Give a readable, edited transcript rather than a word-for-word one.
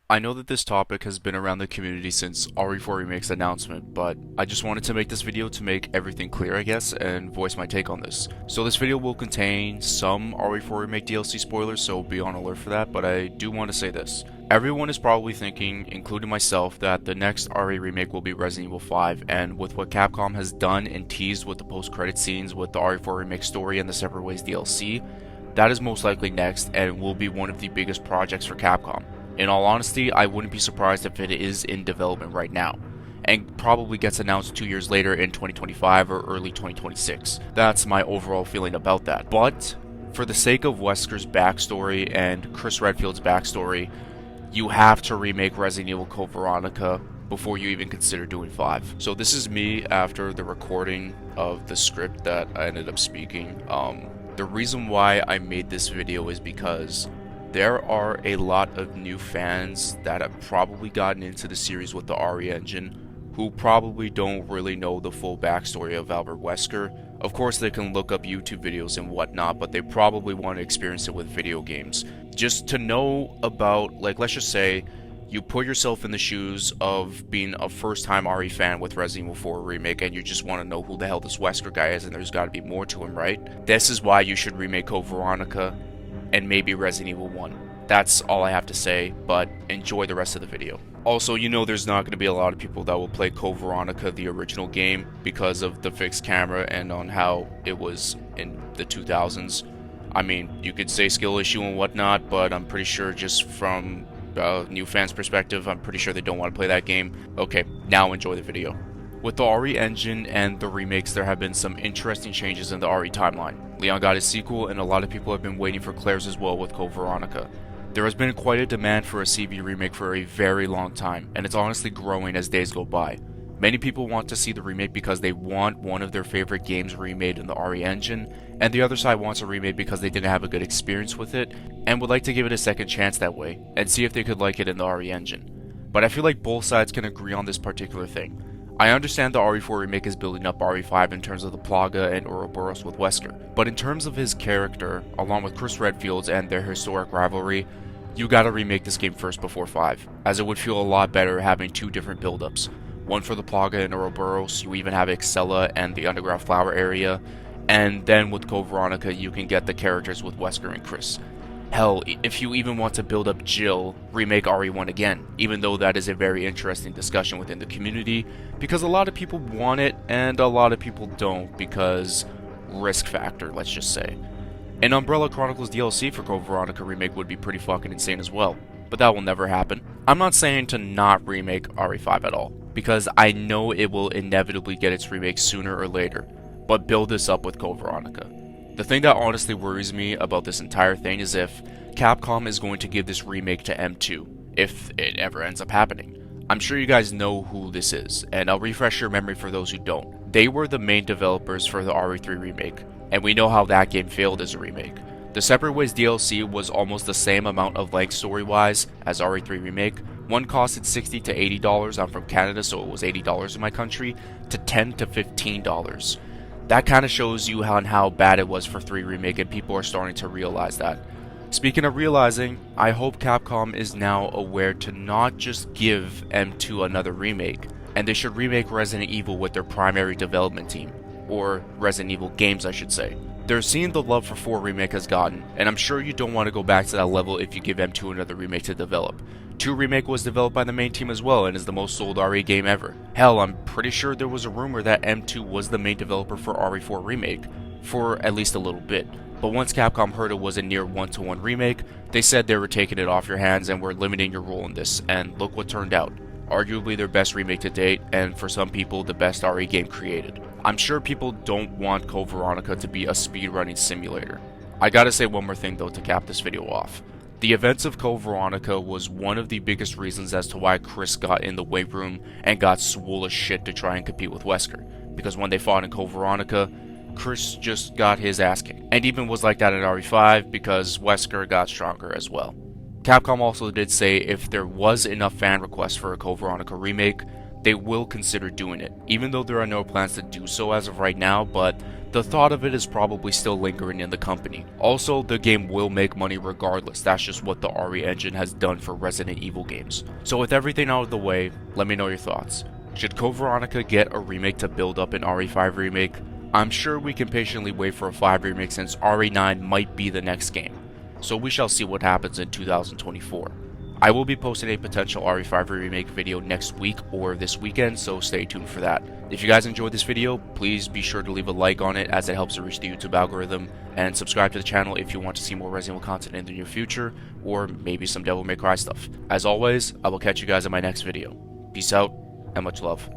I know that this topic has been around the community since RE4 Remake's announcement, but I just wanted to make this video to make everything clear, I guess, and voice my take on this. So this video will contain some RE4 Remake DLC spoilers, so be on alert for that, but I do want to say this. Everyone is probably thinking, including myself, that the next RE Remake will be Resident Evil 5, and with what Capcom has done and teased with the post-credit scenes with the RE4 Remake story and the Separate Ways DLC, that is most likely next and will be one of the biggest projects for Capcom. In all honesty, I wouldn't be surprised if it is in development right now, and probably gets announced 2 years later in 2025 or early 2026. That's my overall feeling about that. But, for the sake of Wesker's backstory and Chris Redfield's backstory, you have to remake Resident Evil Code Veronica before you even consider doing 5. So this is me after the recording of the script that I ended up speaking. The reason why I made this video is because there are a lot of new fans that have probably gotten into the series with the RE engine who probably don't really know the full backstory of Albert Wesker. Of course they can look up YouTube videos and whatnot, but they probably want to experience it with video games. Just to know about, like, let's just say you put yourself in the shoes of being a first-time RE fan with Resident Evil 4 Remake and you just want to know who the hell this Wesker guy is and there's got to be more to him, right? This is why you should remake Code Veronica and maybe Resident Evil 1. That's all I have to say, but enjoy the rest of the video. Also, you know there's not going to be a lot of people that will play Code Veronica, the original game, because of the fixed camera and on how it was in the 2000s. I mean, you could say skill issue and whatnot, but I'm pretty sure just from a new fans' perspective, I'm pretty sure they don't want to play that game. Okay, now enjoy the video. With the RE engine and the remakes, there have been some interesting changes in the RE timeline. Leon got his sequel, and a lot of people have been waiting for Claire's as well with Code Veronica. There has been quite a demand for a CV remake for a very long time, and it's honestly growing as days go by. Many people want to see the remake because they want one of their favorite games remade in the RE engine, and the other side wants a remake because they didn't have a good experience with it, and would like to give it a second chance that way, and see if they could like it in the RE engine. But I feel like both sides can agree on this particular thing. I understand the RE4 remake is building up RE5 in terms of the Plaga and Ouroboros with Wesker, but in terms of his character, along with Chris Redfield's and their historic rivalry, you gotta remake this game first before 5, as it would feel a lot better having two different build-ups. One for the Plaga and Ouroboros, you even have Excella and the Underground Flower area, and then with Code Veronica you can get the characters with Wesker and Chris. Hell, if you even want to build up Jill, remake RE1 again, even though that is a very interesting discussion within the community, because a lot of people want it and a lot of people don't because risk factor, let's just say. An Umbrella Chronicles DLC for Code Veronica remake would be pretty fucking insane as well, but that will never happen. I'm not saying to not remake RE5 at all, because I know it will inevitably get its remake sooner or later, but build this up with Code Veronica. The thing that honestly worries me about this entire thing is if Capcom is going to give this remake to M2, if it ever ends up happening. I'm sure you guys know who this is, and I'll refresh your memory for those who don't. They were the main developers for the RE3 remake, and we know how that game failed as a remake. The Separate Ways DLC was almost the same amount of length story-wise as RE3 remake. One costed $60 to $80, I'm from Canada so it was $80 in my country, to $10 to $15. That kind of shows you how bad it was for 3 remake, and people are starting to realize that. Speaking of realizing, I hope Capcom is now aware to not just give M2 another remake, and they should remake Resident Evil with their primary development team, or Resident Evil games I should say. They're seeing the love for 4 remake has gotten, and I'm sure you don't want to go back to that level if you give M2 another remake to develop. 2 Remake was developed by the main team as well and is the most sold RE game ever. Hell, I'm pretty sure there was a rumor that M2 was the main developer for RE4 Remake, for at least a little bit. But once Capcom heard it was a near one-to-one remake, they said they were taking it off your hands and were limiting your role in this, and look what turned out. Arguably their best remake to date, and for some people the best RE game created. I'm sure people don't want Code Veronica to be a speedrunning simulator. I gotta say one more thing though to cap this video off. The events of Code Veronica was one of the biggest reasons as to why Chris got in the weight room and got swole as shit to try and compete with Wesker. Because when they fought in Code Veronica, Chris just got his ass kicked. And even was like that in RE5 because Wesker got stronger as well. Capcom also did say if there was enough fan requests for a Code Veronica remake, they will consider doing it, even though there are no plans to do so as of right now, but the thought of it is probably still lingering in the company. Also, the game will make money regardless, that's just what the RE engine has done for Resident Evil games. So with everything out of the way, let me know your thoughts. Should Code Veronica get a remake to build up an RE5 remake? I'm sure we can patiently wait for a 5 remake since RE9 might be the next game, so we shall see what happens in 2024. I will be posting a potential RE5 remake video next week or this weekend, so stay tuned for that. If you guys enjoyed this video, please be sure to leave a like on it as it helps to reach the YouTube algorithm, and subscribe to the channel if you want to see more Resident Evil content in the near future, or maybe some Devil May Cry stuff. As always, I will catch you guys in my next video. Peace out, and much love.